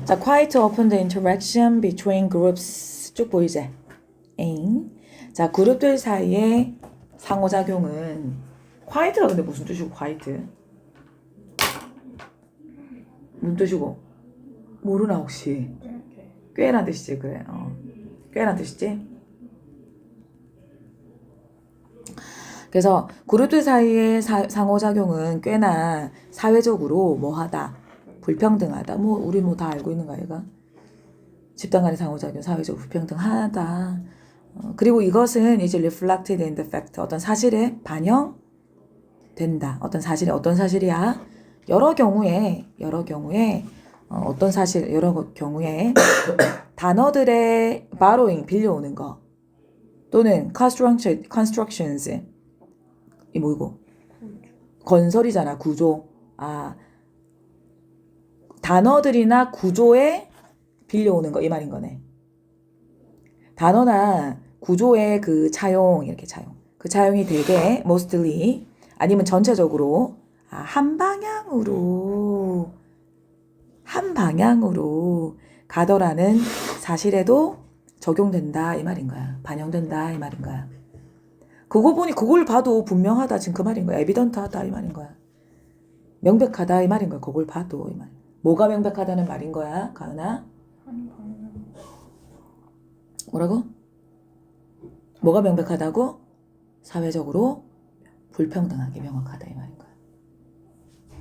자, quite often the interaction between groups 쭉 보이지? 에잉. 자, 그룹들 사이의 상호작용은 quite가 근데 무슨 뜻이고 quite? 무슨 뜻이고? 모르나 혹시? 꽤란 뜻이지 그래. 꽤란 뜻이지? 그래서 그룹들 사이의 상호작용은 꽤나 사회적으로 뭐하다? 불평등하다. 뭐 우리 뭐 다 알고 있는 거 아이가? 집단 간의 상호작용, 사회적으로 불평등하다. 그리고 이것은 이제 reflected in the fact, 어떤 사실에 반영된다. 어떤 사실이야? 여러 경우에 어떤 사실, 여러 경우에 단어들의 borrowing, 빌려오는 거 또는 constructions, 이 뭐이고? 건설이잖아, 구조. 단어들이나 구조에 빌려오는 거, 이 말인 거네. 단어나 구조의 그 차용, 이렇게 차용. 그 차용이 되게 mostly 아니면 전체적으로 한 방향으로 가더라는 사실에도 적용된다 이 말인 거야. 반영된다 이 말인 거야. 그걸 봐도 분명하다 지금 그 말인 거야. 에비던트하다 이 말인 거야. 명백하다 이 말인 거야. 그걸 봐도 이 말. 뭐가 명백하다는 말인 거야, 가은아? 뭐라고? 뭐가 명백하다고? 사회적으로 불평등하게 명확하다 이 말인 거야.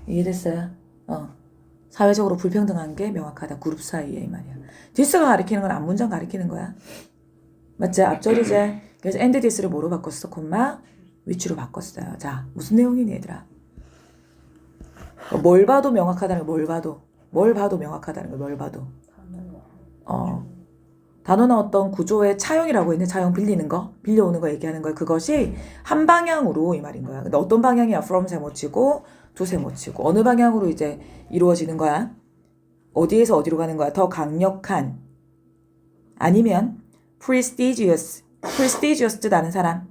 이해됐어요? 사회적으로 불평등한 게 명확하다. 그룹 사이에 이 말이야. this가 가리키는 건 앞문장 가리키는 거야. 맞지? 앞절이지? 그래서 and this를 뭐로 바꿨어? 콤마 which로 바꿨어요. 자, 무슨 내용이니 얘들아? 뭘 봐도 명확하다는 거. 뭘 봐도 명확하다는 거. 뭘 봐도. 단어나 어떤 구조의 차용이라고 했네. 차용 빌리는 거, 빌려오는 거 얘기하는 거야. 그것이 한 방향으로 이 말인 거야. 근데 어떤 방향이야? from 세모치고 to 세모치고 어느 방향으로 이제 이루어지는 거야? 어디에서 어디로 가는 거야? 더 강력한 아니면 prestigious 뜻 아는 사람?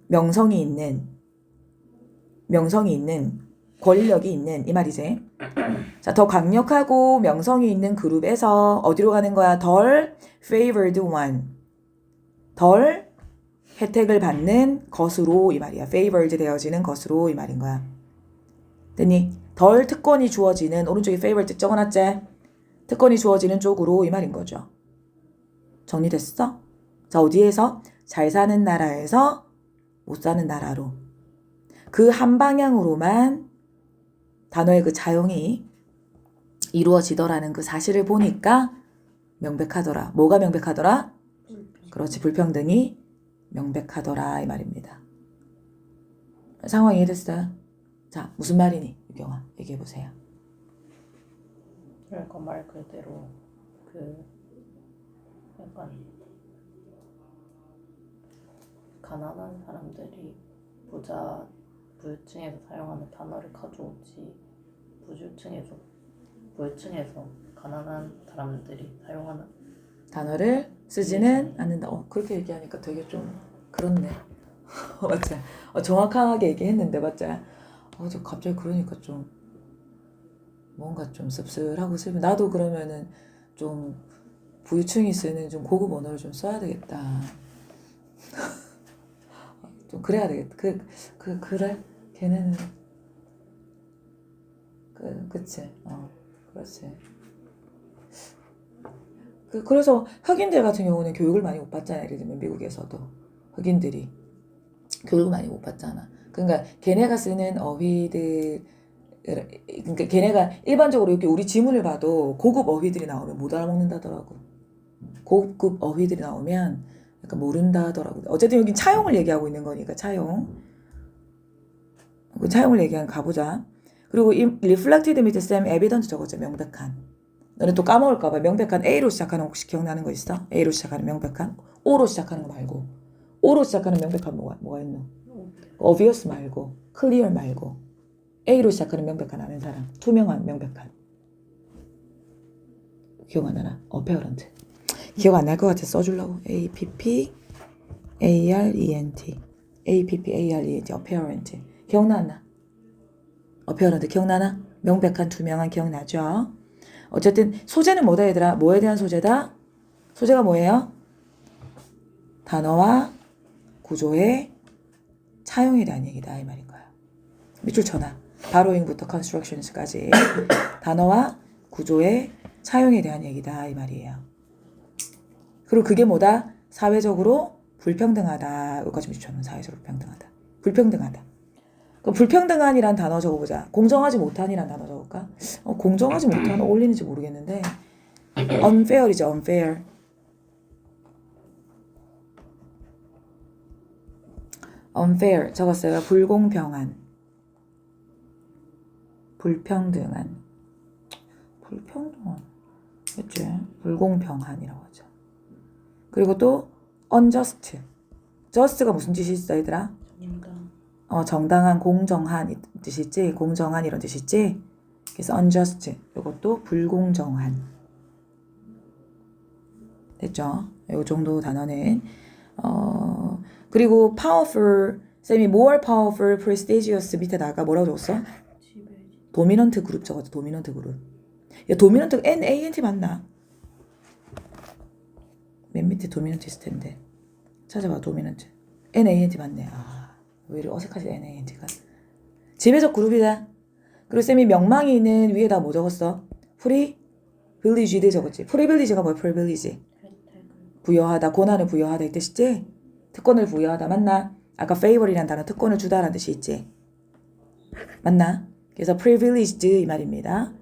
명성이 있는 권력이 있는 이 말이지. 자, 더 강력하고 명성이 있는 그룹에서 어디로 가는 거야? 덜 favored one. 덜 혜택을 받는 것으로 이 말이야. favored 되어지는 것으로 이 말인 거야. 됐니? 덜 특권이 주어지는 오른쪽에 favored 적어놨지? 특권이 주어지는 쪽으로 이 말인 거죠. 정리됐어? 자, 어디에서? 잘 사는 나라에서 못 사는 나라로. 그 한 방향으로만 단어의 그 차용이 이루어지더라는 그 사실을 보니까 명백하더라. 뭐가 명백하더라? 그렇지, 불평등이 명백하더라 이 말입니다. 상황 이해됐어요? 자, 무슨 말이니? 유경아, 얘기해보세요. 그러니까 말 그대로 약간 가난한 사람들이 부유층에서 사용하는 단어를 가져오지 부유층에서 가난한 사람들이 사용하는 단어를 쓰지는 않는다. 그렇게 얘기하니까 되게 좀 그렇네. 맞지? 정확하게 얘기했는데 맞지? 저 갑자기 그러니까 좀 뭔가 좀 씁쓸하고 슬픈. 나도 그러면은 좀 부유층이 쓰는 좀 고급 언어를 좀 써야 되겠다. 좀 그래야 되겠다. 그래? 걔네는 그치? 그렇지. 그래서 흑인들 같은 경우는 교육을 많이 못 받잖아. 예를 들면 미국에서도 흑인들이 교육을 많이 못 받잖아. 그러니까 걔네가 쓰는 어휘들, 그러니까 걔네가 일반적으로 이렇게 우리 지문을 봐도 고급 어휘들이 나오면 못 알아먹는다더라고. 고급 어휘들이 나오면 약간 모른다 하더라고. 어쨌든 여기 차용을 얘기하고 있는 거니까 차용. 그 차용을 얘기하는 가보자. 그리고 이 reflected 밑에 쌤 evident 적었죠. 명백한. 너네 또 까먹을까봐 명백한 A로 시작하는 혹시 기억나는 거 있어? A로 시작하는 명백한? O로 시작하는 거 말고. O로 시작하는 명백한 뭐가 있노? obvious 말고 clear 말고 A로 시작하는 명백한 아는 사람. 투명한 명백한. 기억 안 나나? apparent. 기억 안 날 것 같아. 써주려고. APP ARENT APP ARENT apparent. 기억나 안 나? apparent 기억나나? 명백한 투명한 기억나죠? 어쨌든 소재는 뭐다 얘들아? 뭐에 대한 소재다? 소재가 뭐예요? 단어와 구조의 차용에 대한 얘기다 이 말인 거야. 밑줄 쳐놔. borrowing부터 constructions까지 단어와 구조의 차용에 대한 얘기다 이 말이에요. 그리고 그게 뭐다? 사회적으로 불평등하다. 여기까지 밑줄 쳐놓은 사회적으로 불평등하다. 불평등하다. 그럼 불평등한이란 단어 적어보자. 공정하지 못한이란 단어 적을까? 공정하지 못한 어울리는지 모르겠는데 unfair이죠. unfair. unfair 적었어요. 불공평한, 불평등한, 불평등한, 그치? 불공평한이라고 하죠. 그리고 또 unjust. just가 무슨 뜻이 있어 얘들아? 정당한, 공정한 이 뜻이 있지? 공정한 이런 뜻이 있지? 그래서 unjust. 이것도 불공정한. 됐죠? 이 정도 단어는 그리고 powerful, 쌤이 more powerful, prestigious 밑에다가 뭐라고 적었어? 도미넌트 그룹 적었어. 도미넌트 그룹. 야, 도미넌트 NANT 맞나? 맨 밑에 도미넌트 있을 텐데 찾아봐. 도미넌트 NANT 맞네. 왜 이렇게 어색하지 NANT가. 지배적 그룹이다. 그리고 쌤이 명망이 있는 위에다 뭐 적었어? privileged 적었지. privilege가 뭐야? privilege 부여하다, 권한을 부여하다 이 뜻이지? 특권을 부여하다 맞나? 아까 favor이란 단어 특권을 주다라는 뜻이 있지? 맞나? 그래서 privileged 이 말입니다.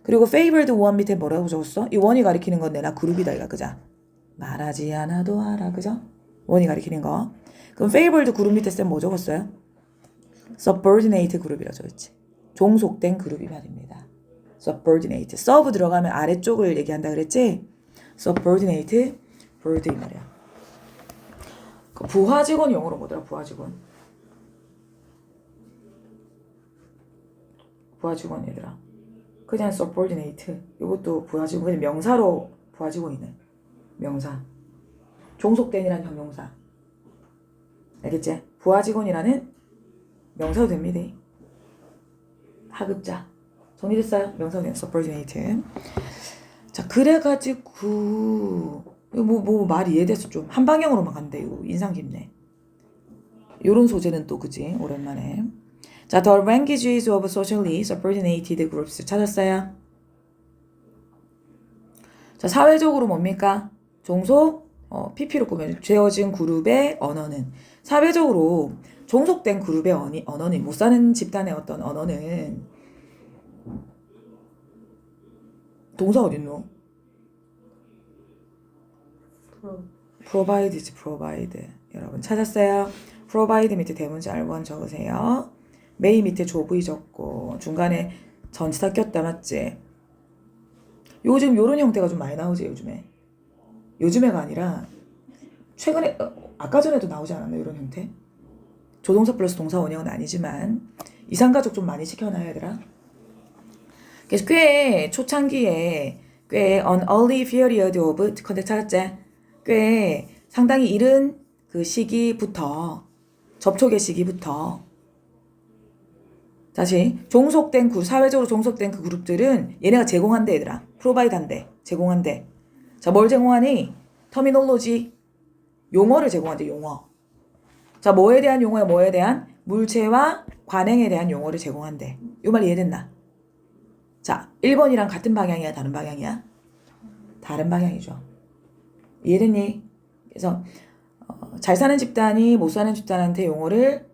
그리고 favored one 밑에 뭐라고 적었어? 이 원이 가리키는 건 내나 그룹이다 이가 그죠? 말하지 않아도 알아 그죠? 원이 가리키는 거. 그럼 favored 그룹 밑에 쌤 뭐 적었어요? subordinate 그룹이라고 적었지. 종속된 그룹이 말입니다. subordinate. sub 들어가면 아래쪽을 얘기한다 그랬지? subordinate bird 이 말이야. 부하 직원 영어로 뭐더라? 부하 직원. 부하 직원 얘들아. 그냥 subordinate. 이것도 부하 직원. 명사로 부하 직원이네. 명사. 종속된이란 형용사. 알겠지? 부하 직원이라는 명사도 됩니다. 하급자. 정리됐어요? 명사도 되는 subordinate. 자, 그래가지고 뭐 말이 이해돼서 좀 한 방향으로만 간대. 이거 인상 깊네. 요런 소재는 또 그지? 오랜만에. 자, the languages of socially subordinated groups 찾았어요? 자, 사회적으로 뭡니까? 종속 PP로 꾸며 죄어진 그룹의 언어는 사회적으로 종속된 그룹의 언어는 못 사는 집단의 어떤 언어는 동사 어딨노? provide지 provide. 여러분 찾았어요? provide 밑에 대문자 R1 적으세요. may 밑에 조부이 적고 중간에 전치사 꼈다 맞지? 요즘 요런 형태가 좀 많이 나오지 요즘에. 요즘에가 아니라 최근에 아까 전에도 나오지 않았나 이런 형태? 조동사 플러스 동사 원형은 아니지만 이상가족 좀 많이 시켜놔야 되라. 그래서 꽤 초창기에 꽤 an early period of 컨텍 찾았지? 꽤 상당히 이른 그 시기부터 접촉의 시기부터 다시 종속된 사회적으로 종속된 그 그룹들은 얘네가 제공한대 얘들아. 프로바이드 한대. 제공한대. 자, 뭘 제공하니? 터미놀로지 용어를 제공한대. 용어. 자, 뭐에 대한 용어야? 뭐에 대한? 물체와 관행에 대한 용어를 제공한대. 요 말 이해됐나? 자, 1번이랑 같은 방향이야? 다른 방향이야? 다른 방향이죠. 이해됐니? 그래서 잘 사는 집단이 못 사는 집단한테 용어를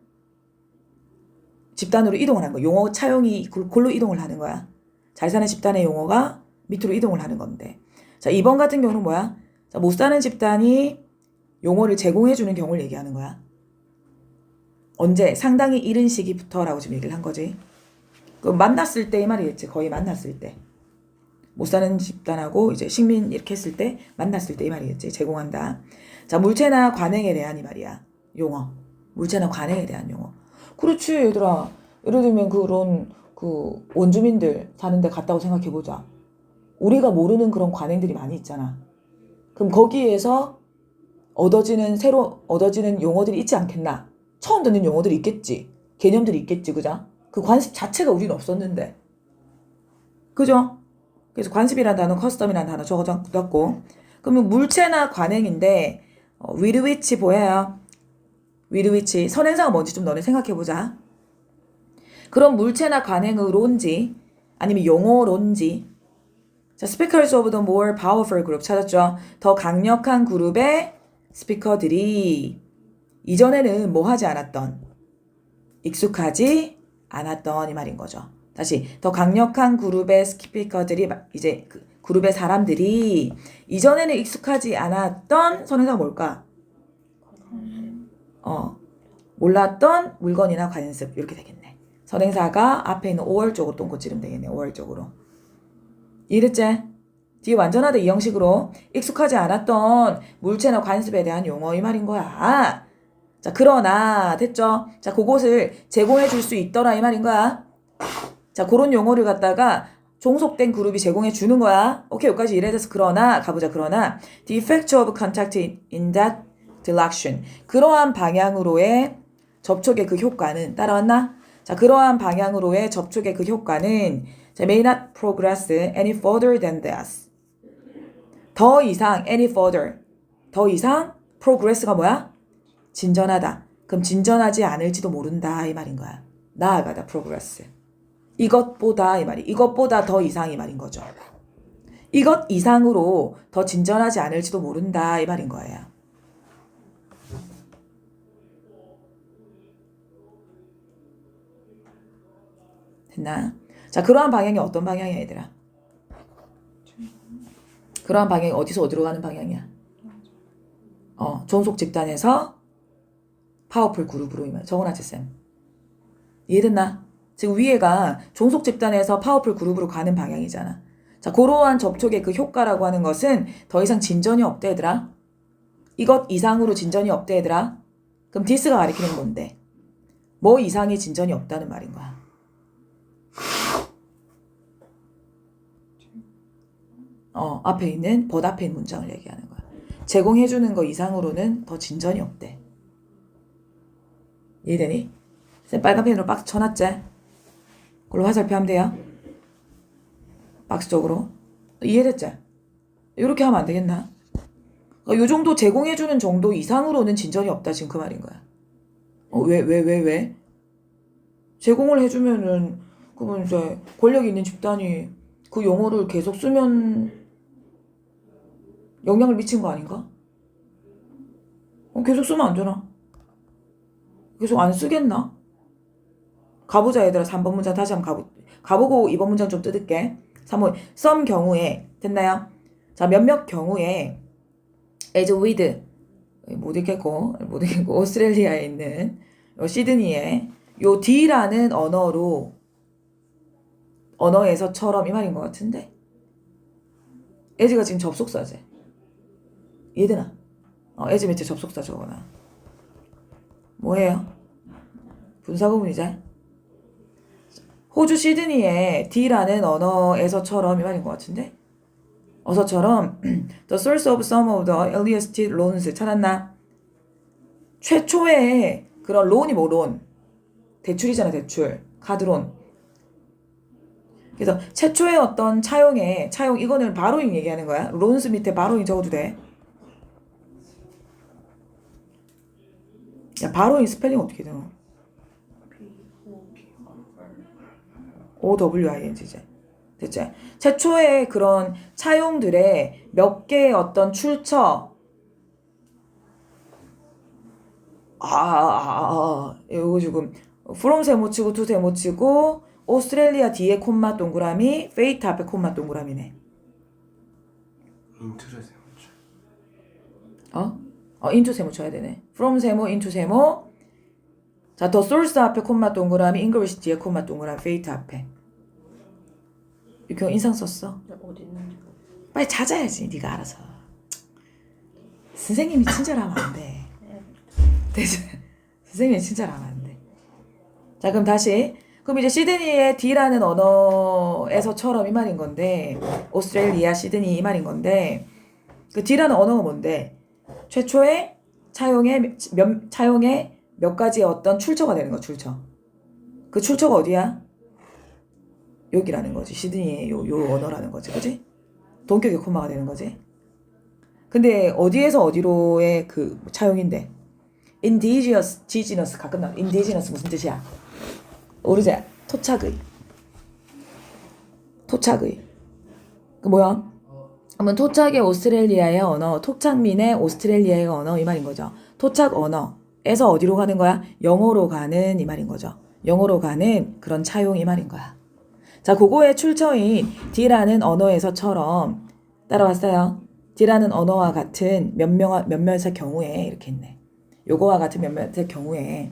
집단으로 이동을 하는 거야. 용어 차용이 골로 이동을 하는 거야. 잘 사는 집단의 용어가 밑으로 이동을 하는 건데. 자, 2번 같은 경우는 뭐야? 자, 못 사는 집단이 용어를 제공해주는 경우를 얘기하는 거야. 언제? 상당히 이른 시기부터라고 지금 얘기를 한 거지. 그 만났을 때 이 말이겠지. 거의 만났을 때. 못 사는 집단하고 이제 식민 이렇게 했을 때 만났을 때 이 말이겠지. 제공한다. 자, 물체나 관행에 대한 이 말이야. 용어. 물체나 관행에 대한 용어. 그렇지 얘들아. 예를 들면 그런 그 원주민들 사는 데 갔다고 생각해보자. 우리가 모르는 그런 관행들이 많이 있잖아. 그럼 거기에서 새로 얻어지는 용어들이 있지 않겠나? 처음 듣는 용어들이 있겠지. 개념들이 있겠지. 그죠? 그 관습 자체가 우리는 없었는데. 그죠? 그래서 관습이란 단어, 커스텀이란 단어 적어뒀고. 그러면 물체나 관행인데 with which 보여요. with which 선행사가 뭔지 좀 너네 생각해보자. 그런 물체나 관행으로인지 아니면 용어로인지. 자, speakers of the more powerful group 찾았죠? 더 강력한 그룹의 스피커들이 이전에는 뭐 하지 않았던, 익숙하지 않았던 이 말인 거죠. 다시 더 강력한 그룹의 스피커들이 이제 그 그룹의 사람들이 이전에는 익숙하지 않았던 선행사가 뭘까? 몰랐던 물건이나 관습 이렇게 되겠네. 선행사가 앞에 있는 5월 쪽으로 똥꼬 찌르면 되겠네. 5월 쪽으로. 이해됐지? 뒤에 완전하다 이 형식으로 익숙하지 않았던 물체나 관습에 대한 용어 이 말인 거야. 자, 그러나 됐죠? 자, 그것을 제공해 줄 수 있더라 이 말인 거야. 자, 그런 용어를 갖다가 종속된 그룹이 제공해 주는 거야. 오케이, 여기까지 이해돼서 그러나 가보자. 그러나 the effect of contact in that direction. 그러한 방향으로의 접촉의 그 효과는 따라왔나? 자, 그러한 방향으로의 접촉의 그 효과는 자, may not progress any further than this. 더 이상 any further. 더 이상 progress가 뭐야? 진전하다. 그럼 진전하지 않을지도 모른다 이 말인 거야. 나아가다 progress. 이것보다 이 말이. 이것보다 더 이상 이 말인 거죠. 이것 이상으로 더 진전하지 않을지도 모른다 이 말인 거예요. 됐나? 자, 그러한 방향이 어떤 방향이야, 얘들아? 그러한 방향이 어디로 가는 방향이야? 종속 집단에서 파워풀 그룹으로 이말. 적어놨지, 쌤. 이해됐나? 지금 위에가 종속 집단에서 파워풀 그룹으로 가는 방향이잖아. 자, 그러한 접촉의 그 효과라고 하는 것은 더 이상 진전이 없대, 얘들아. 이것 이상으로 진전이 없대, 얘들아. 그럼 디스가 가리키는 건데. 뭐 이상의 진전이 없다는 말인 거야. 앞에 있는 but 앞에 있는 문장을 얘기하는 거야. 제공해주는 거 이상으로는 더 진전이 없대. 이해되니? 쌤 빨간 펜으로 박스 쳐놨지? 그걸로 화살표 하면 돼요. 박스 쪽으로. 이해됐지? 이렇게 하면 안 되겠나? 요 정도 제공해주는 정도 이상으로는 진전이 없다. 지금 그 말인 거야. 왜? 제공을 해주면은 그러면 이제 권력이 있는 집단이 그 용어를 계속 쓰면 영향을 미친 거 아닌가? 계속 쓰면 안 되나? 계속 안 쓰겠나? 가보자 얘들아. 3번 문장 다시 한번 가보고 2번 문장 좀 뜯을게. 3번 some 경우에 됐나요? 자, 몇몇 경우에 as with 못 읽겠고 오스트레일리아에 있는 시드니에 요 D라는 언어에서처럼 이 말인 것 같은데? as가 지금 접속사지. 이해되나? as 밑에 접속사 적어놔. 뭐예요? 분사구문이자. 호주 시드니의 D라는 언어에서처럼 이 말인 것 같은데? 어서처럼 The source of some of the earliest loans 찾았나? 최초의 그런 론이 뭐 론? 대출이잖아, 대출. 카드론. 그래서 최초의 어떤 차용 이거는 바로잉 얘기하는 거야. 론스 밑에 바로잉 적어도 돼. 야, 바로잉 스펠링 어떻게 되노? OWING 이제. 됐지? 최초의 그런 차용들의 몇 개의 어떤 출처. 이거 지금 from 세모 치고 to 세모 치고 오스트레일리아 뒤에 콤마 동그라미, 페이트 앞에 콤마 동그라미네. 인투를 세우죠. 인투 세모 쳐야 되네. from 세모, 인투 세모. 자, 더 source 앞에 콤마 동그라미, English 뒤에 콤마 동그라미, 페이트 앞에. 이렇게 인상 썼어? 어디 있는지. 빨리 찾아야지, 네가 알아서. 선생님이 친절하면 안 돼. 선생님이 친절하면 안 돼. 자, 그럼 다시. 그럼 이제 시드니의 D라는 언어에서처럼 이 말인 건데, 오스트레일리아 시드니 이 말인 건데, 그 D라는 언어가 뭔데? 최초의 차용의 몇 가지의 어떤 출처가 되는 거, 출처. 그 출처가 어디야? 여기라는 거지. 시드니의 요 언어라는 거지. 그지? 동격의 코마가 되는 거지. 근데 어디에서 어디로의 그 차용인데 indigenous 가끔 나와. indigenous 무슨 뜻이야? 모르지? 토착의. 그 뭐야? 그러면 토착의 오스트레일리아의 언어, 토착민의 오스트레일리아의 언어 이 말인 거죠. 토착 언어에서 어디로 가는 거야? 영어로 가는 이 말인 거죠. 영어로 가는 그런 차용 이 말인 거야. 자, 그거의 출처인 D라는 언어에서처럼 따라왔어요. D라는 언어와 같은 몇몇의 경우에 이렇게 있네. 요거와 같은 몇몇의 경우에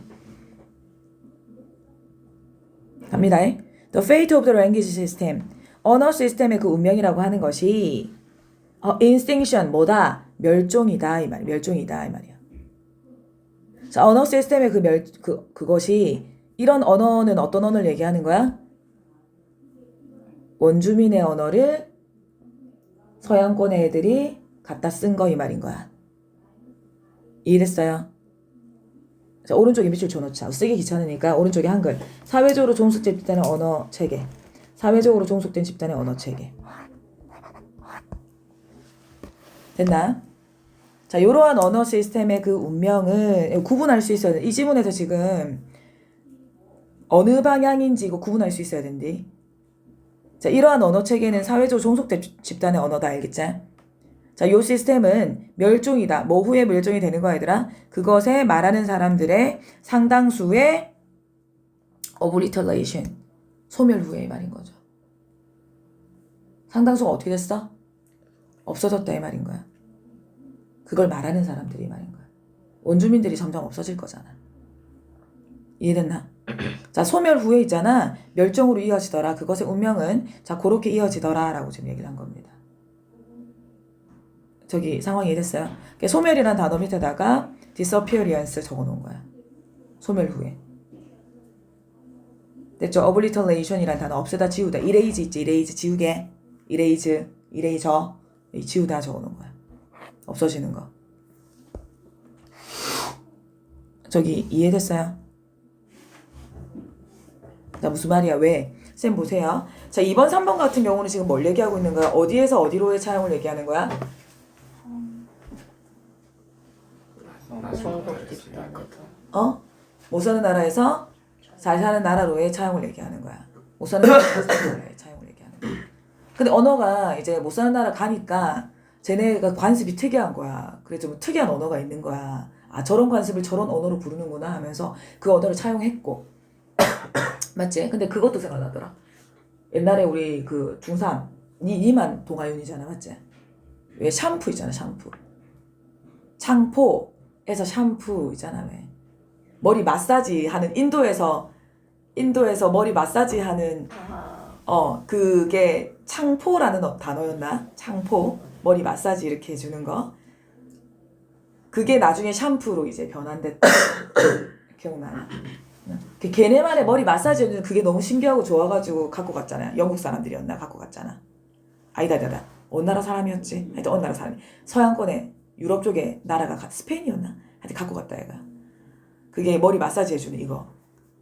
갑니다. The fate of the language system. 언어 시스템의 그 운명이라고 하는 것이 extinction 뭐다? 멸종이다 이 말이야. 멸종이다 이 말이야. 자, 언어 시스템의 그것이 이런 언어는 어떤 언어를 얘기하는 거야? 원주민의 언어를 서양권의 애들이 갖다 쓴 거 이 말인 거야. 이해됐어요? 자, 오른쪽에 밑줄 줘놓자. 쓰기 귀찮으니까 오른쪽에 한글. 사회적으로 종속된 집단의 언어 체계. 사회적으로 종속된 집단의 언어 체계. 됐나? 자, 이러한 언어 시스템의 그 운명을 구분할 수 있어야 돼. 이 지문에서 지금 어느 방향인지 이거 구분할 수 있어야 된디. 자, 이러한 언어 체계는 사회적으로 종속된 집단의 언어다. 알겠지? 자, 요 시스템은 멸종이다. 뭐 후에 멸종이 되는 거야, 얘들아? 그것에 말하는 사람들의 상당수의 obliteration. 소멸 후에 이 말인 거죠. 상당수가 어떻게 됐어? 없어졌다 이 말인 거야. 그걸 말하는 사람들이 이 말인 거야. 원주민들이 점점 없어질 거잖아. 이해됐나? 자, 소멸 후에 있잖아. 멸종으로 이어지더라. 그것의 운명은 자, 그렇게 이어지더라 라고 지금 얘기를 한 겁니다. 저기 상황이 이해됐어요? 소멸이란 단어 밑에다가 disappearance 적어놓은 거야. 소멸 후에. 됐죠? obliteration이란 단어 없애다 지우다. erase 있지? erase 지우개. eraser 지우다 적어놓은 거야. 없어지는 거. 저기 이해됐어요? 자, 무슨 말이야? 왜? 쌤 보세요. 자, 2번, 3번 같은 경우는 지금 뭘 얘기하고 있는 거야? 어디에서 어디로의 차용을 얘기하는 거야? 종속 집단에서. 못 사는 나라에서 잘 사는 나라로의 차용을 얘기하는 거야. 못 사는 나라의 차용을 얘기하는 거야. 근데 언어가 이제 못 사는 나라 가니까 쟤네가 관습이 특이한 거야. 그래 좀 특이한 언어가 있는 거야. 아, 저런 관습을 저런 언어로 부르는구나 하면서 그 언어를 차용했고. 맞지? 근데 그것도 생각나더라. 옛날에 우리 그 중3 니만 동아윤이잖아. 맞지? 왜 샴푸 있잖아. 샴푸. 창포에서 샴푸 있잖아. 왜 머리 마사지 하는 인도에서 머리 마사지 하는 그게 창포라는 단어였나? 창포. 머리 마사지 이렇게 해주는 거. 그게 나중에 샴푸로 이제 변환됐다. 기억나나? 걔네만의 머리 마사지 해주는 그게 너무 신기하고 좋아가지고 갖고 갔잖아요. 영국 사람들이었나? 갖고 갔잖아. 아니다. 어느 나라 사람이었지? 하여튼 어느 나라 사람이. 서양권의 유럽 쪽에 나라가 스페인이었나? 하여튼 갖고 갔다 얘가. 그게 머리 마사지 해주는 이거.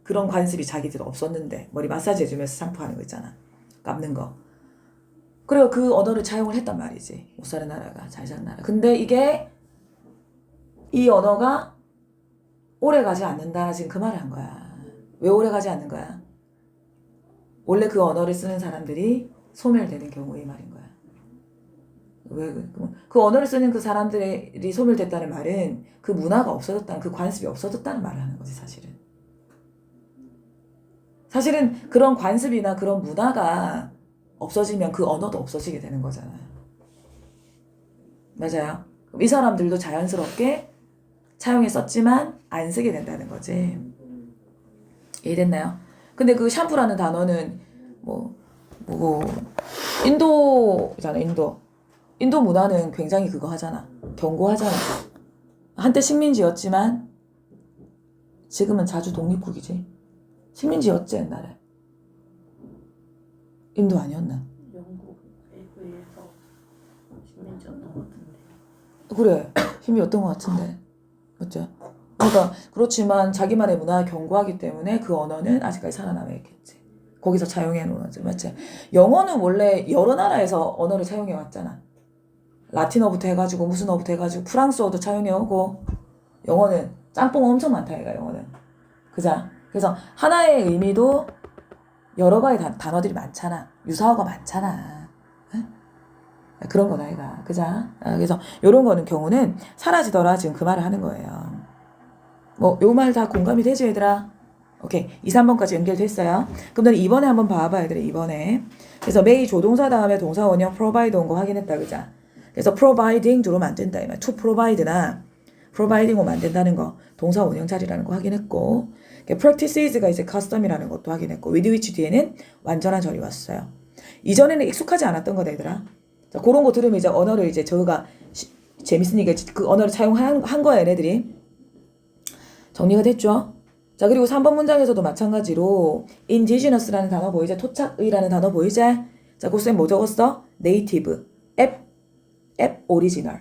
그런 관습이 자기들 없었는데 머리 마사지 해주면서 샴푸하는 거 있잖아. 감는 거. 그리고 그 언어를 차용을 했단 말이지. 못 사는 나라가 잘 사는 나라. 근데 이게 이 언어가 오래 가지 않는다. 지금 그 말을 한 거야. 왜 오래 가지 않는 거야? 원래 그 언어를 쓰는 사람들이 소멸되는 경우의 말인 거야. 왜 그 언어를 쓰는 그 사람들이 소멸됐다는 말은 그 문화가 없어졌다는 그 관습이 없어졌다는 말을 하는 거지 사실은. 사실은 그런 관습이나 그런 문화가 없어지면 그 언어도 없어지게 되는 거잖아요. 맞아요. 그럼 이 사람들도 자연스럽게 차용해 썼지만 안 쓰게 된다는 거지. 이해됐나요? 근데 그 샴푸라는 단어는 인도잖아. 인도 문화는 굉장히 그거 하잖아. 견고하잖아. 한때 식민지였지만 지금은 자주 독립국이지. 식민지였지 옛날에. 인도 아니었나? 영국 외부에서 식민지였던 것 같은데. 그래. 힘이었던 것 같은데. 맞죠? 그러니까 그렇지만 자기만의 문화가 견고하기 때문에 그 언어는 아직까지 살아남아 있겠지. 거기서 차용해 놓은 거지. 맞지? 영어는 원래 여러 나라에서 언어를 차용해 왔잖아. 라틴어부터 해가지고 무슨 어부터 해가지고 프랑스어도 차용해 오고 영어는 짬뽕 엄청 많다 얘가 영어는. 그자? 그래서 하나의 의미도 여러 가지 단어들이 많잖아. 유사어가 많잖아. 응? 그런 거다 얘가. 그자? 그래서 요런 거는 경우는 사라지더라 지금 그 말을 하는 거예요. 뭐 요 말 다 공감이 되지 얘들아? 오케이. 2, 3번까지 연결됐어요. 그럼 너는 2번에 한번 봐봐 얘들아 2번에. 그래서 may 조동사 다음에 동사 원형 provide 온 거 확인했다 그자? 그래서 providing 주로 만든다 이 말. to provide나 providing 오 만든다는 거 동사 원형 자리라는 거 확인했고 practices가 이제 custom이라는 것도 확인했고 with which 뒤에는 완전한 절이 왔어요. 이전에는 익숙하지 않았던 거다 얘들아. 자, 그런 거 들으면 이제 언어를 이제 저가 재밌으니까 그 언어를 차용한 거야 얘네들이. 정리가 됐죠? 자 그리고 3번 문장에서도 마찬가지로 indigenous라는 단어 보이지? 토착의라는 단어 보이지? 자 고쌤 뭐 적었어? native, app original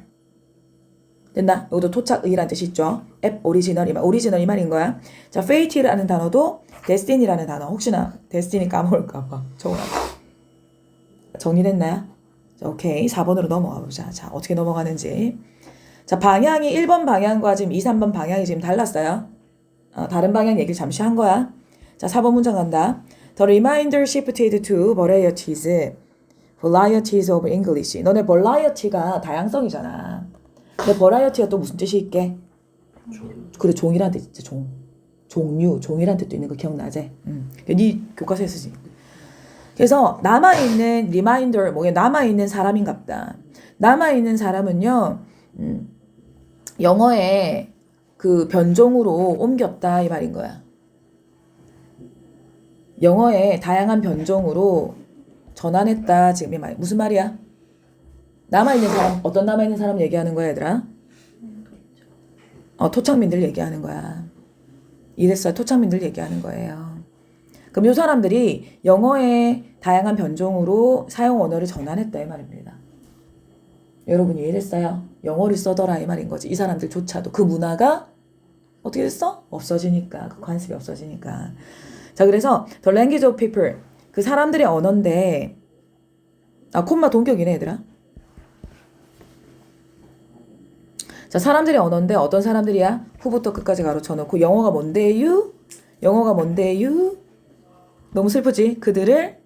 됐나? 이것도 토착의라는 뜻이 있죠? app original 이 말인 거야. 자 fate라는 단어도 destiny라는 단어 혹시나 destiny 까먹을까봐 적어놔. 정리됐나요? 자, 오케이 4번으로 넘어가 보자. 자 어떻게 넘어가는지. 자 방향이 1번 방향과 지금 2, 3번 방향이 지금 달랐어요. 다른 방향 얘기를 잠시 한 거야. 자 4번 문장 간다. The reminder shifted to varieties of English. 너네 variety가 다양성이잖아. 근데 variety가 또 무슨 뜻이 있게? 그래 종이란 뜻 있지. 종류 종이란 뜻도 있는 거 기억나지? 네 교과서에 쓰지. 그래서 남아있는 리마인더 뭐게 남아있는 사람인갑다. 남아있는 사람은요 영어에 그 변종으로 옮겼다 이 말인 거야. 영어에 다양한 변종으로 전환했다 지금 이 말. 무슨 말이야? 남아있는 사람 어떤 남아있는 사람 얘기하는 거야 얘들아? 토착민들 얘기하는 거야. 이랬어요. 토착민들 얘기하는 거예요. 그럼 이 사람들이 영어의 다양한 변종으로 사용 언어를 전환했다 이 말입니다. 여러분이 이해됐어요? 영어를 써더라 이 말인 거지. 이 사람들조차도 그 문화가 어떻게 됐어? 없어지니까 그 관습이 없어지니까. 자 그래서 the language of people 그 사람들의 언어인데 콤마 동격이네 얘들아. 자 사람들의 언어인데 어떤 사람들이야? 후부터 끝까지 가로쳐놓고 영어가 뭔데요? 영어가 뭔데요? 너무 슬프지? 그들을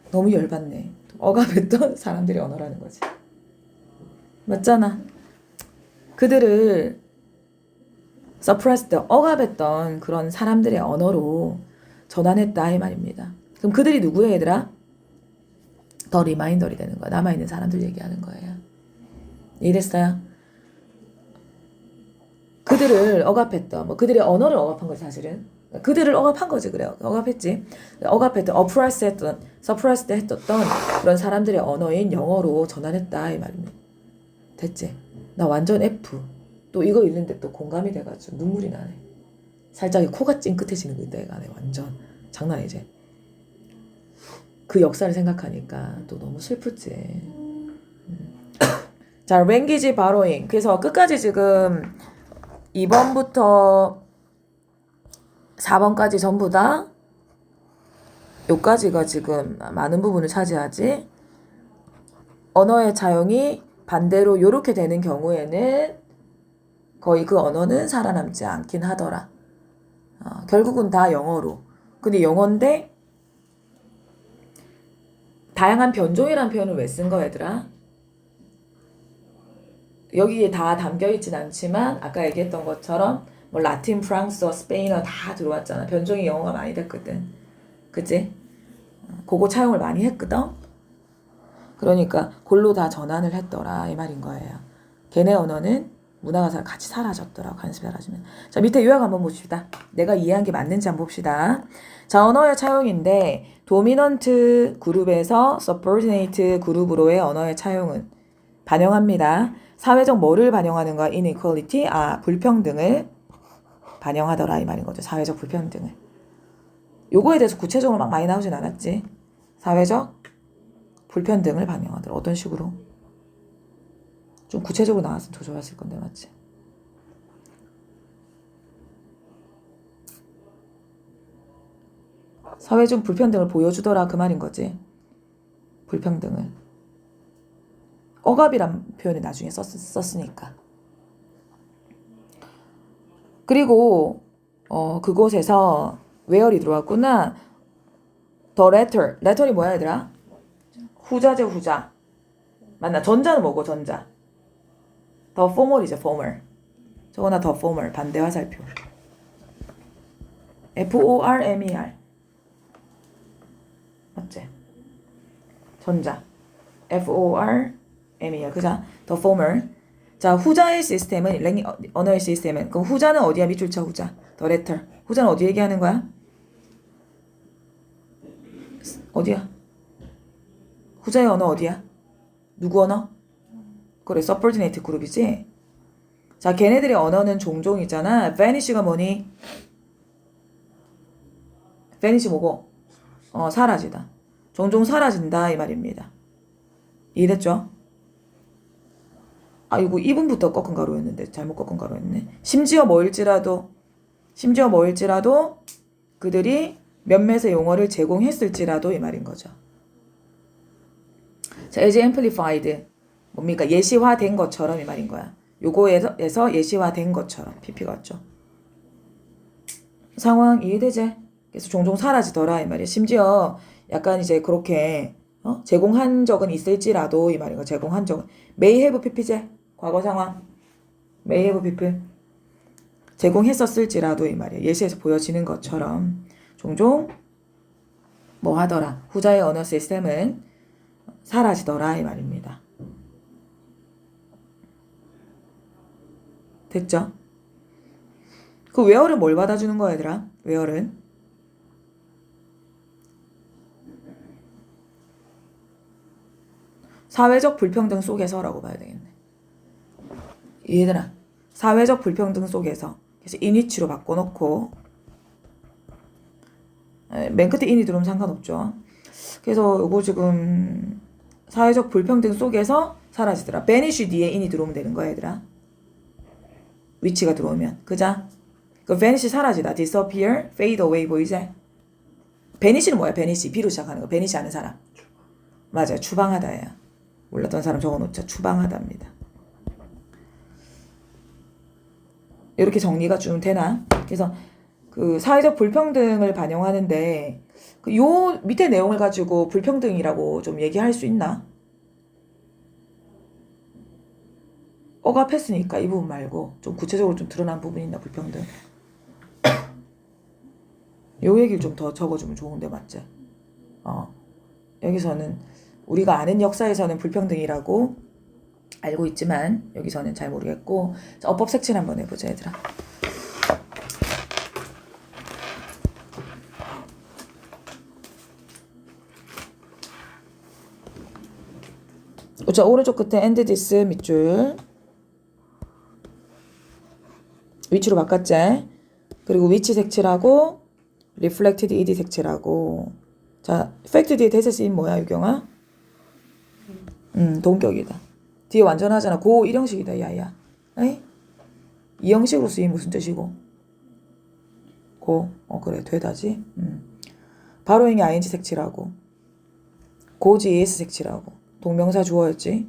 너무 열받네. 억압했던 사람들의 언어라는 거지. 맞잖아. 그들을 suppressed, 억압했던 그런 사람들의 언어로 전환했다 이 말입니다. 그럼 그들이 누구예요 얘들아? 더 리마인더리 되는 거야. 남아있는 사람들 얘기하는 거예요. 이해됐어요? 그들을 억압했던 뭐 그들의 언어를 억압한 거지 사실은. 그들을 억압한 거지 그래요. 억압했지. 억압했던 suppressed 했던 그런 사람들의 언어인 영어로 전환했다 이 말입니다. 됐지? 나 완전 F. 또 이거 읽는데 또 공감이 돼가지고 눈물이 나네. 살짝 코가 찡긋해지는 거 있다 얘가 네 완전 장난 아니지. 그 역사를 생각하니까 또 너무 슬프지. 자, language borrowing. 그래서 끝까지 지금 2번부터 4번까지 전부 다 요까지가 지금 많은 부분을 차지하지. 언어의 차용이 반대로 요렇게 되는 경우에는 거의 그 언어는 살아남지 않긴 하더라. 결국은 다 영어로. 근데 영어인데 다양한 변종이란 표현을 왜 쓴 거야 얘들아? 여기에 다 담겨있진 않지만 아까 얘기했던 것처럼 뭐 라틴, 프랑스어, 스페인어 다 들어왔잖아. 변종이 영어가 많이 됐거든. 그치? 그거 차용을 많이 했거든. 그러니까 골로 다 전환을 했더라 이 말인 거예요. 걔네 언어는 문화가 같이 사라졌더라. 관습이 사라지면. 자 밑에 요약 한번 봅시다. 내가 이해한 게 맞는지 한번 봅시다. 자 언어의 차용인데 도미넌트 그룹에서 서버디네이트 그룹으로의 언어의 차용은 반영합니다. 사회적 뭐를 반영하는가? inequality, 불평등을 반영하더라 이 말인 거죠. 사회적 불평등을. 요거에 대해서 구체적으로 막 많이 나오진 않았지. 사회적 불평등을 반영하더라. 어떤 식으로? 좀 구체적으로 나왔으면 더 좋았을 건데 맞지? 사회적 불평등을 보여주더라 그 말인 거지. 불평등을. 억압이란 표현을 나중에 썼으니까. 그리고 그곳에서 where이 들어왔구나. the letter이 뭐야 얘들아? 후자죠 후자. 맞나? 전자는 뭐고 전자? the formal이죠 formal. 저거나 the formal 반대 화살표. former. 맞지? 전자. former. 그자? the formal. 자, 후자의 시스템은 언어의 시스템은 그럼 후자는 어디야? 밑줄 쳐 후자. the letter. 후자는 어디 얘기하는 거야? 어디야? 후자의 언어 어디야? 누구 언어? 그래, subordinate 그룹이지. 자, 걔네들의 언어는 종종이잖아. vanish가 뭐니? vanish 뭐고? 사라지다. 종종 사라진다 이 말입니다. 이해됐죠? 아이고 2분부터 꺾은 가로였는데 잘못 꺾은 가로였네. 심지어 뭐일지라도 그들이 몇몇의 용어를 제공했을지라도 이 말인 거죠. 자, as amplified 뭡니까? 예시화된 것처럼 이 말인 거야. 요거에서 예시화된 것처럼 PP가 왔죠. 상황 이해되지? 그래서 종종 사라지더라 이 말이야. 심지어 약간 이제 그렇게 제공한 적은 있을지라도 이 말인 거. 제공한 적은 may have pp제 과거 상황 may have pp 제공했었을지라도 이 말이야. 예시에서 보여지는 것처럼 종종 뭐 하더라. 후자의 언어 시스템은 사라지더라 이 말입니다. 됐죠? 그 where는 뭘 받아주는 거야 얘들아? where는 사회적 불평등 속에서라고 봐야 되겠네. 얘들아 사회적 불평등 속에서 그래서 인위치로 바꿔놓고 맨 끝에 인이 들어오면 상관없죠. 그래서 요거 지금 사회적 불평등 속에서 사라지더라. vanish 뒤에 in이 들어오면 되는 거야 얘들아. 위치가 들어오면 그자? 그 vanish 사라지다. disappear, fade away 보이지? vanish는 뭐야? vanish B로 시작하는 거. vanish 아는 사람? 맞아요. 추방하다야. 몰랐던 사람 적어놓자. 추방하다입니다. 이렇게 정리가 좀 되나? 그래서 그 사회적 불평등을 반영하는데 그 요 밑에 내용을 가지고 불평등이라고 좀 얘기할 수 있나? 억압했으니까 이 부분 말고 좀 구체적으로 좀 드러난 부분이 있나 불평등? 요 얘기를 좀 더 적어주면 좋은데 맞지? 여기서는 우리가 아는 역사에서는 불평등이라고 알고 있지만 여기서는 잘 모르겠고 자, 어법 색칠 한번 해보자 얘들아. 자, 오른쪽 끝에 end this 밑줄 위치로 바꿨지? 그리고 위치 색칠하고 reflected ed 색칠하고 자, fact 뒤에 대세 쓰임 뭐야 유경아? 동격이다. 뒤에 완전하잖아. 고 1형식이다 야야. 에이? 2형식으로 쓰임 무슨 뜻이고? 고 그래 되다지. 바로행이 ing 색칠하고 고지 es 색칠하고 동명사 주어였지.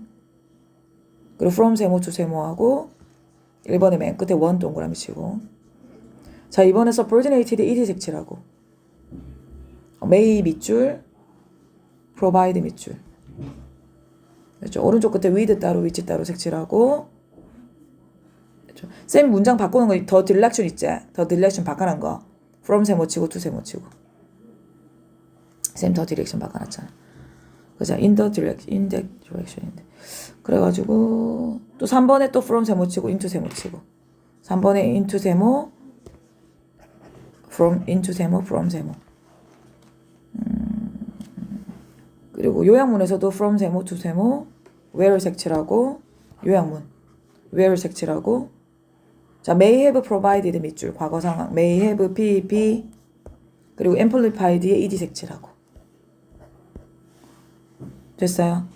그리고 from 세모 to 세모하고 1번에 맨 끝에 원 동그라미 치고 자 이번에 subordinated ed 색칠하고 may 밑줄 provide 밑줄 그렇죠. 오른쪽 끝에 with 따로 위치 따로 색칠하고 그렇죠. 쌤 문장 바꾸는 거 더 딜렉션 있지? 더 딜렉션 바꿔놓은 거 from 세모 치고 to 세모 치고 쌤 더 디렉션 바꿔놨잖아. 그죠? in the direction. 그래가지고 또 3번에 또 from 세모 치고 into 세모 치고 3번에 into 세모 from into 세모 from 세모 그리고 요약문에서도 from 세모 to 세모 where 색칠하고 요약문 where 색칠하고 자 may have provided 밑줄 과거 상황 may have PEP 그리고 amplified에 ed 색칠하고 됐어요?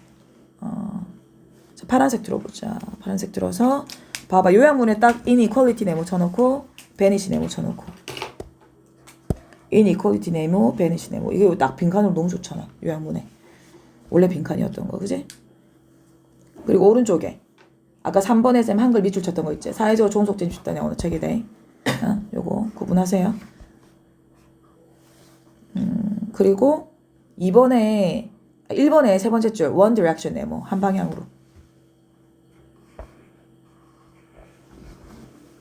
자, 파란색 들어보자. 파란색 들어서 봐봐. 요약문에 딱 inequality 네모 쳐놓고 vanish 네모 쳐놓고 inequality 네모, vanish 네모. 이게 딱 빈칸으로 너무 좋잖아. 요약문에. 원래 빈칸이었던 거, 그지? 그리고 오른쪽에 아까 3번에 쌤 한글 밑줄 쳤던 거 있지? 사회적으로 좋은 속진 집단의 언어 책에 대해. 요거 구분하세요. 그리고 1번에 세 번째 줄 one direction 네모, 한 방향으로.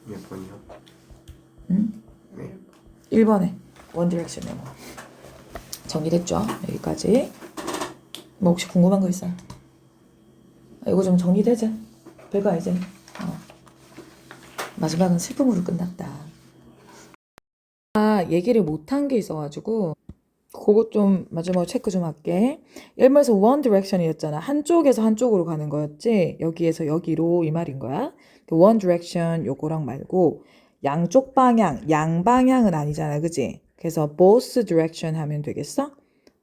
몇 번이요? 1번에 one direction 네모. 정리됐죠? 여기까지. 뭐 혹시 궁금한 거 있어요? 이거 좀 정리되자. 별거 아니지? 마지막은 슬픔으로 끝났다. 얘기를 못한 게 있어가지고 그것 좀 마지막으로 체크 좀 할게. 1번에서 one direction이었잖아. 한쪽에서 한쪽으로 가는 거였지. 여기에서 여기로 이 말인 거야. one direction 요거랑 말고 양쪽 방향, 양방향은 아니잖아. 그지? 그래서 both direction 하면 되겠어?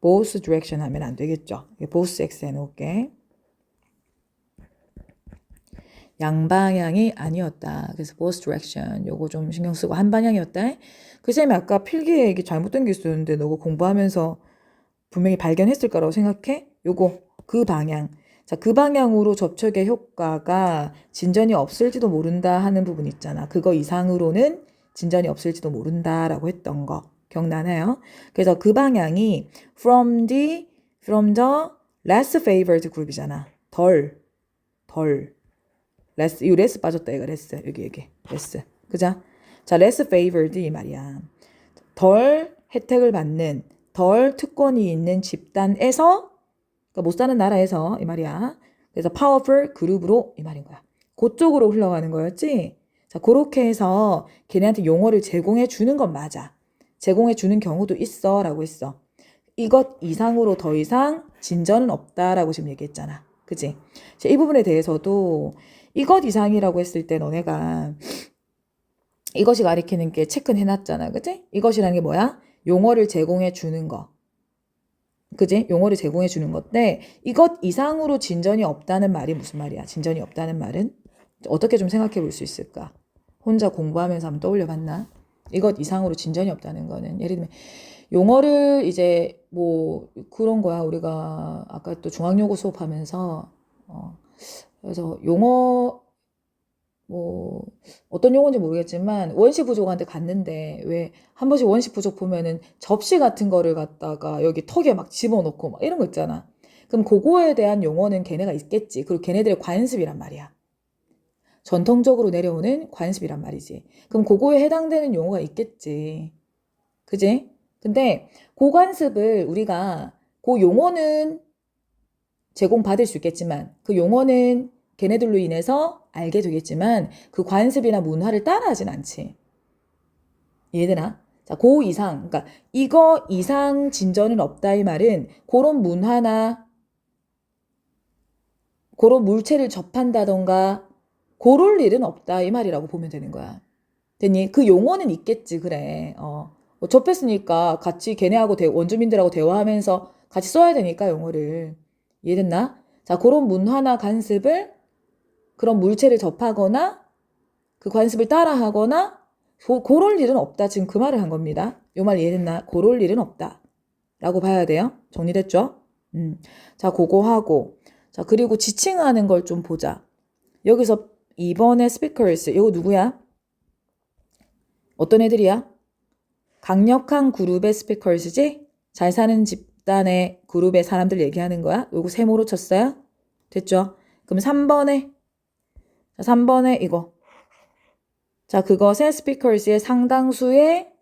both direction 하면 안 되겠죠. both x 해놓을게. 양방향이 아니었다. 그래서 both direction 요거 좀 신경 쓰고 한 방향이었다. 그 쌤이 아까 필기에 이게 잘못된 게 있었는데 너가 공부하면서 분명히 발견했을 거라고 생각해? 요거 그 방향. 자, 그 방향으로 접촉의 효과가 진전이 없을지도 모른다 하는 부분 있잖아. 그거 이상으로는 진전이 없을지도 모른다라고 했던 거 기억나나요? 그래서 그 방향이 from the less favored group이잖아. 덜 less, 이거 less 빠졌다 이거 less 여기 less 그죠? 자, less favored 이 말이야. 덜 혜택을 받는 덜 특권이 있는 집단에서 그러니까 못 사는 나라에서 이 말이야. 그래서 powerful 그룹으로 이 말인 거야. 그쪽으로 흘러가는 거였지. 자, 그렇게 해서 걔네한테 용어를 제공해 주는 건 맞아. 제공해 주는 경우도 있어라고 했어. 이것 이상으로 더 이상 진전은 없다라고 지금 얘기했잖아. 그치? 자, 이 부분에 대해서도 이것 이상이라고 했을 때 너네가 이것이 가리키는 게 체크는 해놨잖아. 그치? 이것이라는 게 뭐야? 용어를 제공해 주는 거. 그지? 용어를 제공해 주는 건데 이것 이상으로 진전이 없다는 말이 무슨 말이야? 진전이 없다는 말은 어떻게 좀 생각해 볼 수 있을까? 혼자 공부하면서 한번 떠올려 봤나? 이것 이상으로 진전이 없다는 거는 예를 들면 용어를 이제 뭐 그런 거야. 우리가 아까 또 중앙용어 수업하면서 그래서 용어 뭐 어떤 용어인지 모르겠지만 원시 부족한테 갔는데 왜 한 번씩 원시 부족 보면은 접시 같은 거를 갖다가 여기 턱에 막 집어넣고 막 이런 거 있잖아. 그럼 그거에 대한 용어는 걔네가 있겠지. 그리고 걔네들의 관습이란 말이야. 전통적으로 내려오는 관습이란 말이지. 그럼 그거에 해당되는 용어가 있겠지. 그지? 근데 그 관습을 우리가 그 용어는 제공받을 수 있겠지만 그 용어는 걔네들로 인해서 알게 되겠지만 그 관습이나 문화를 따라하진 않지. 이해되나? 자, 그 이상, 그러니까 이거 이상 진전은 없다 이 말은 그런 문화나 그런 물체를 접한다던가 그럴 일은 없다 이 말이라고 보면 되는 거야. 됐니? 그 용어는 있겠지, 그래. 뭐 접했으니까 같이 걔네하고 원주민들하고 대화하면서 같이 써야 되니까 용어를. 이해됐나? 자, 그런 문화나 관습을 그런 물체를 접하거나 그 관습을 따라하거나 그럴 일은 없다. 지금 그 말을 한 겁니다. 요 말 이해됐나? 그럴 일은 없다. 라고 봐야 돼요. 정리됐죠? 자, 그거 하고. 자, 그리고 지칭하는 걸 좀 보자. 여기서 2번의 speakers. 이거 누구야? 어떤 애들이야? 강력한 그룹의 speakers지? 잘 사는 집단의 그룹의 사람들 얘기하는 거야? 요거 세모로 쳤어요? 됐죠? 그럼 3번에 자, 3번에 이거. 자, 그것의 speakers의 상당수의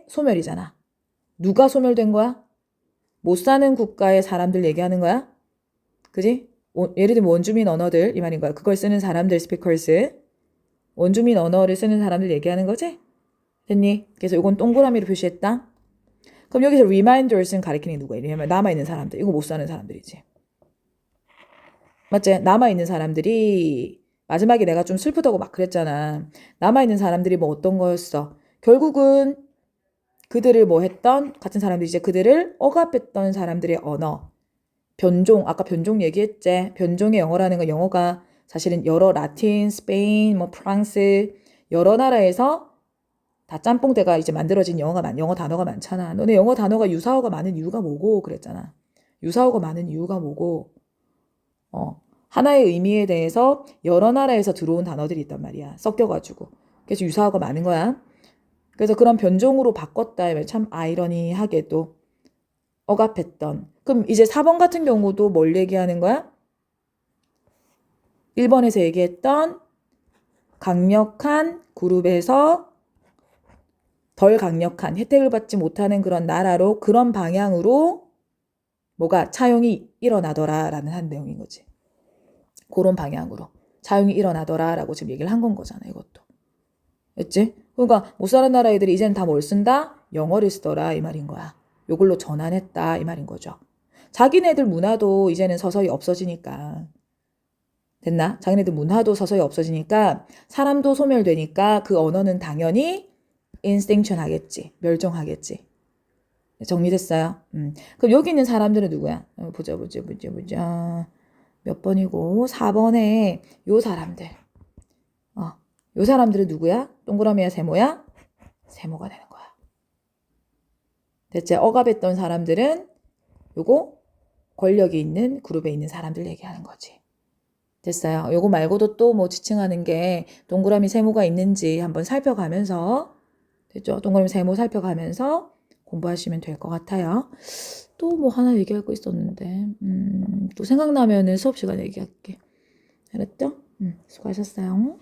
소멸이잖아. 누가 소멸된 거야? 못 사는 국가의 사람들 얘기하는 거야? 그지? 예를 들면 원주민 언어들 이 말인 거야. 그걸 쓰는 사람들 speakers. 원주민 언어를 쓰는 사람들 얘기하는 거지? 됐니? 그래서 이건 동그라미로 표시했다. 그럼 여기서 reminders는 가리키는 누가 이냐면 남아있는 사람들. 이거 못 사는 사람들이지. 맞지? 남아있는 사람들이 마지막에 내가 좀 슬프다고 막 그랬잖아. 남아있는 사람들이 뭐 어떤 거였어? 결국은 그들을 뭐 했던 같은 사람들이 이제 그들을 억압했던 사람들의 언어. 변종, 아까 변종 얘기했지? 변종의 영어라는 건 영어가 사실은 여러 라틴, 스페인, 뭐 프랑스 여러 나라에서 다 짬뽕대가 이제 만들어진 영어 단어가 많잖아. 너네 영어 단어가 유사어가 많은 이유가 뭐고 그랬잖아. 유사어가 많은 이유가 뭐고 하나의 의미에 대해서 여러 나라에서 들어온 단어들이 있단 말이야. 섞여가지고. 그래서 유사어가 많은 거야. 그래서 그런 변종으로 바꿨다. 참 아이러니하게도 억압했던. 그럼 이제 4번 같은 경우도 뭘 얘기하는 거야? 1번에서 얘기했던 강력한 그룹에서 덜 강력한 혜택을 받지 못하는 그런 나라로 그런 방향으로 뭐가 차용이 일어나더라라는 한 내용인 거지. 그런 방향으로 차용이 일어나더라라고 지금 얘기를 한 건 거잖아. 이것도. 됐지? 그러니까 못 사는 나라 애들이 이제는 다 뭘 쓴다? 영어를 쓰더라 이 말인 거야. 요걸로 전환했다 이 말인 거죠. 자기네들 문화도 이제는 서서히 없어지니까. 됐나? 자기네들 문화도 서서히 없어지니까 사람도 소멸되니까 그 언어는 당연히 인스팅션 하겠지. 멸종하겠지. 정리됐어요? 그럼 여기 있는 사람들은 누구야? 보자. 몇 번이고 4번에 요 사람들. 요 사람들은 누구야? 동그라미야 세모야? 세모가 되는 거야. 대체 억압했던 사람들은 요거 권력이 있는 그룹에 있는 사람들 얘기하는 거지. 됐어요. 요거 말고도 또 뭐 지칭하는 게 동그라미 세모가 있는지 한번 살펴가면서 됐죠? 동그라미 세모 살펴가면서 공부하시면 될 것 같아요. 또 뭐 하나 얘기할 거 있었는데 또 생각나면은 수업 시간에 얘기할게. 알았죠? 수고하셨어요.